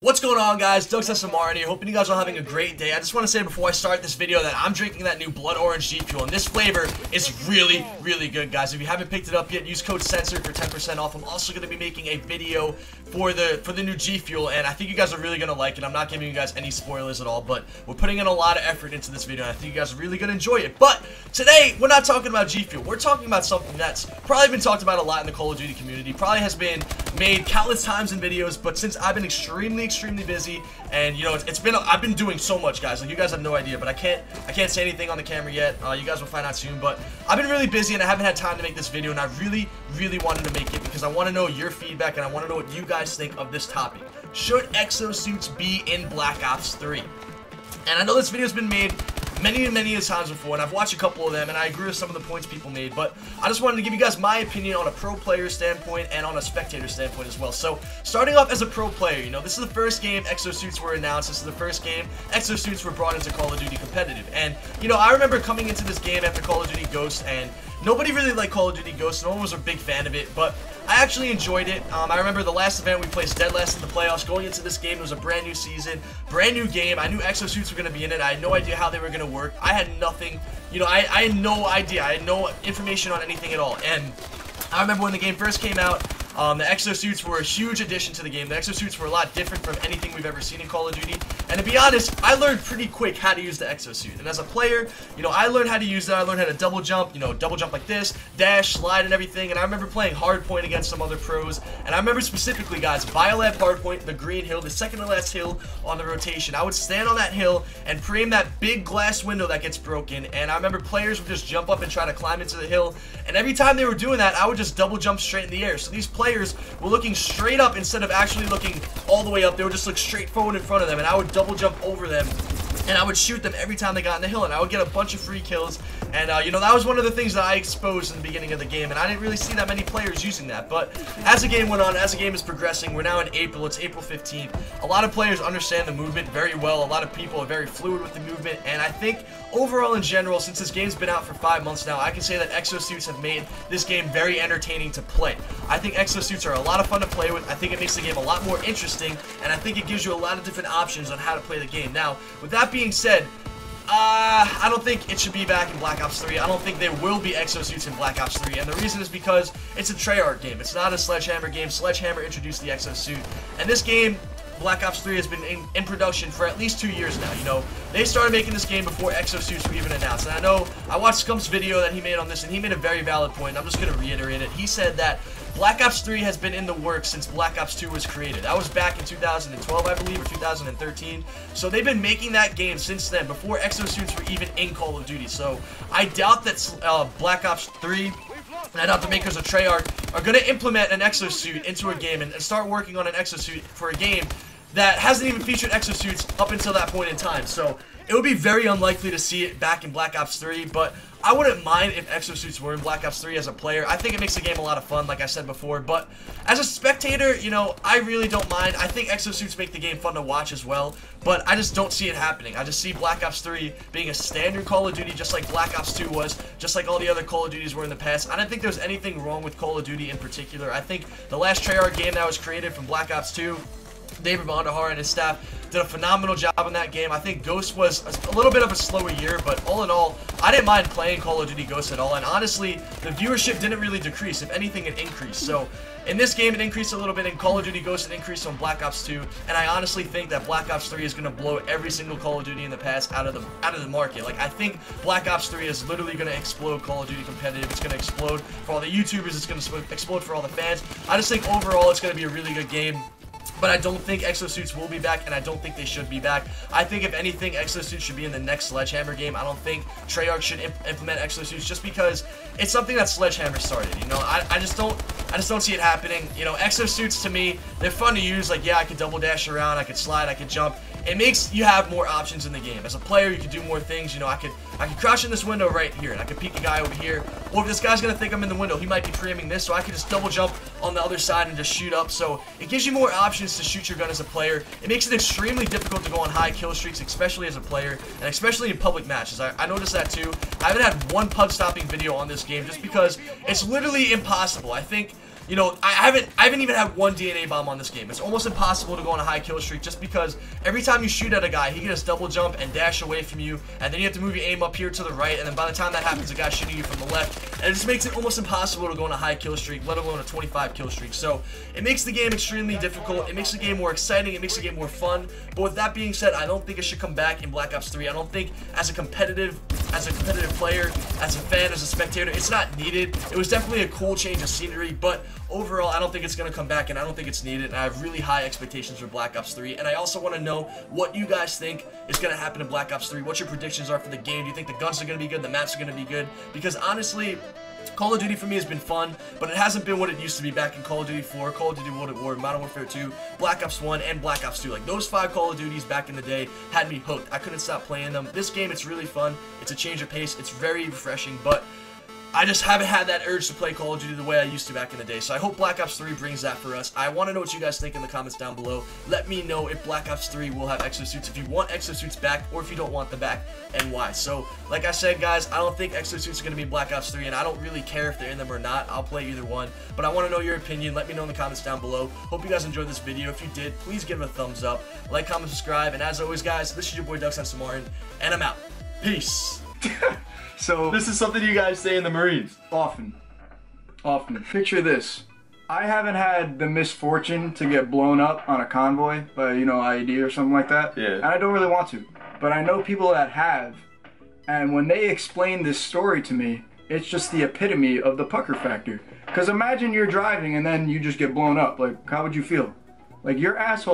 What's going on, guys? Doug SMR here. Hoping you guys are having a great day. I just want to say before I start this video that I'm drinking that new Blood Orange G Fuel, and this flavor is really, really good, guys. If you haven't picked it up yet, use code Censor for 10% off. I'm also going to be making a video for the new G Fuel, and I think you guys are really going to like it. I'm not giving you guys any spoilers at all, but we're putting in a lot of effort into this video, and I think you guys are really going to enjoy it. But today, we're not talking about G Fuel. We're talking about something that's probably been talked about a lot in the Call of Duty community, probably has been made countless times in videos, but since I've been extremely busy, and you know, I've been doing so much, guys. Like, you guys have no idea, but I can't say anything on the camera yet. You guys will find out soon, but I've been really busy and I haven't had time to make this video, and I really wanted to make it because I want to know your feedback and I want to know what you guys think of this topic. Should exosuits be in Black Ops 3? And I know this video's been made many times before, and I've watched a couple of them, and I agree with some of the points people made, but I just wanted to give you guys my opinion on a pro player standpoint and on a spectator standpoint as well. So, starting off as a pro player, you know, this is the first game exosuits were announced. This is the first game exosuits were brought into Call of Duty competitive, and, you know, I remember coming into this game after Call of Duty Ghosts, and nobody really liked Call of Duty Ghosts. No one was a big fan of it, but I actually enjoyed it. I remember the last event we placed dead last in the playoffs. Going into this game, it was a brand new season, brand new game. I knew exosuits were going to be in it. I had no idea how they were going to work. I had nothing, you know, I had no idea. I had no information on anything at all. And I remember when the game first came out, the exosuits were a huge addition to the game. The exosuits were a lot different from anything we've ever seen in Call of Duty. And to be honest, I learned pretty quick how to use the exosuit. And as a player, you know, I learned how to use that. I learned how to double jump, you know, double jump like this, dash, slide, and everything. And I remember playing hardpoint against some other pros. And I remember specifically, guys, Biolab hardpoint, the green hill, the second to last hill on the rotation. I would stand on that hill and frame that big glass window that gets broken. And I remember players would just jump up and try to climb into the hill. And every time they were doing that, I would just double jump straight in the air. So these players were looking straight up instead of actually looking all the way up. They would just look straight forward in front of them, and I would double jump over them, and I would shoot them every time they got in the hill, and I would get a bunch of free kills. And you know, that was one of the things that I exposed in the beginning of the game, and I didn't really see that many players using that. But as the game went on, as the game is progressing, we're now in April. It's April 15th. A lot of players understand the movement very well. A lot of people are very fluid with the movement, and I think overall in general, since this game's been out for 5 months now, I can say that exosuits have made this game very entertaining to play. I think exosuits are a lot of fun to play with. I think it makes the game a lot more interesting, and I think it gives you a lot of different options on how to play the game. Now, with that being said, I don't think it should be back in Black Ops 3. I don't think there will be exosuits in Black Ops 3, and the reason is because it's a Treyarch game. It's not a Sledgehammer game. Sledgehammer introduced the exosuit, and this game, Black Ops 3, has been in production for at least 2 years now. You know, they started making this game before exosuits were even announced. And I know, I watched Scump's video that he made on this, and he made a very valid point. I'm just going to reiterate it. He said that Black Ops 3 has been in the works since Black Ops 2 was created. That was back in 2012, I believe, or 2013. So they've been making that game since then, before exosuits were even in Call of Duty. So I doubt that Black Ops 3, and I doubt the makers of Treyarch are going to implement an exosuit into a game and start working on an exosuit for a game that hasn't even featured exosuits up until that point in time. So it would be very unlikely to see it back in Black Ops 3, but I wouldn't mind if exosuits were in Black Ops 3 as a player. I think it makes the game a lot of fun, like I said before, but as a spectator, you know, I really don't mind. I think exosuits make the game fun to watch as well, but I just don't see it happening. I just see Black Ops 3 being a standard Call of Duty, just like Black Ops 2 was, just like all the other Call of Duties were in the past. I don't think there's anything wrong with Call of Duty in particular. I think the last Treyarch game that was created from Black Ops 2, David Bondahar and his staff did a phenomenal job in that game. I think Ghost was a little bit of a slower year, but all in all, I didn't mind playing Call of Duty Ghost at all, and honestly, the viewership didn't really decrease. If anything, it increased. So in this game, it increased a little bit. In Call of Duty Ghost, it increased on Black Ops 2, and I honestly think that Black Ops 3 is going to blow every single Call of Duty in the past out of the market. Like, I think Black Ops 3 is literally going to explode Call of Duty competitive. It's going to explode for all the YouTubers. It's going to explode for all the fans. I just think overall, it's going to be a really good game. But I don't think exosuits will be back, and I don't think they should be back. I think, if anything, exosuits should be in the next Sledgehammer game. I don't think Treyarch should implement exosuits just because it's something that Sledgehammer started. You know, I just don't see it happening. You know, exosuits to me, they're fun to use. Like, yeah, I could double dash around, I could slide, I could jump. It makes you have more options in the game. As a player, you can do more things. You know, I could crouch in this window right here, and I could peek a guy over here. Or if this guy's gonna think I'm in the window, he might be framing this, so I could just double jump on the other side and just shoot up. So it gives you more options to shoot your gun as a player. It makes it extremely difficult to go on high kill streaks, especially as a player, and especially in public matches. I noticed that too. I haven't had one pug stopping video on this game just because it's literally impossible. I think you know, I haven't even had one DNA bomb on this game. It's almost impossible to go on a high kill streak just because every time you shoot at a guy, he can just double jump and dash away from you, and then you have to move your aim up here to the right, and then by the time that happens, the guy's shooting you from the left, and it just makes it almost impossible to go on a high kill streak, let alone a 25 kill streak. So it makes the game extremely difficult. It makes the game more exciting. It makes the game more fun. But with that being said, I don't think it should come back in Black Ops 3. I don't think as a competitive player, as a fan, as a spectator, it's not needed. It was definitely a cool change of scenery, but overall, I don't think it's going to come back, and I don't think it's needed, and I have really high expectations for Black Ops 3, and I also want to know what you guys think is going to happen in Black Ops 3, what your predictions are for the game. Do you think the guns are going to be good, the maps are going to be good? Because honestly, Call of Duty for me has been fun, but it hasn't been what it used to be back in Call of Duty 4, Call of Duty World at War, Modern Warfare 2, Black Ops 1, and Black Ops 2. Like, those 5 Call of Duties back in the day had me hooked. I couldn't stop playing them. This game, it's really fun. It's a change of pace. It's very refreshing, but I just haven't had that urge to play Call of Duty the way I used to back in the day. So I hope Black Ops 3 brings that for us. I want to know what you guys think in the comments down below. Let me know if Black Ops 3 will have exosuits, if you want exosuits back, or if you don't want them back, and why. So, like I said, guys, I don't think exosuits are going to be in Black Ops 3, and I don't really care if they're in them or not. I'll play either one, but I want to know your opinion. Let me know in the comments down below. Hope you guys enjoyed this video. If you did, please give it a thumbs up. Like, comment, subscribe, and as always, guys, this is your boy, Lensko, and I'm out. Peace. So This is something you guys say in the Marines. often. Picture this. I haven't had the misfortune to get blown up on a convoy by, you know, IED or something like that. Yeah. And I don't really want to. But I know people that have. And when they explain this story to me, it's just the epitome of the pucker factor. Because imagine you're driving and then you just get blown up. Like, how would you feel? Like, your asshole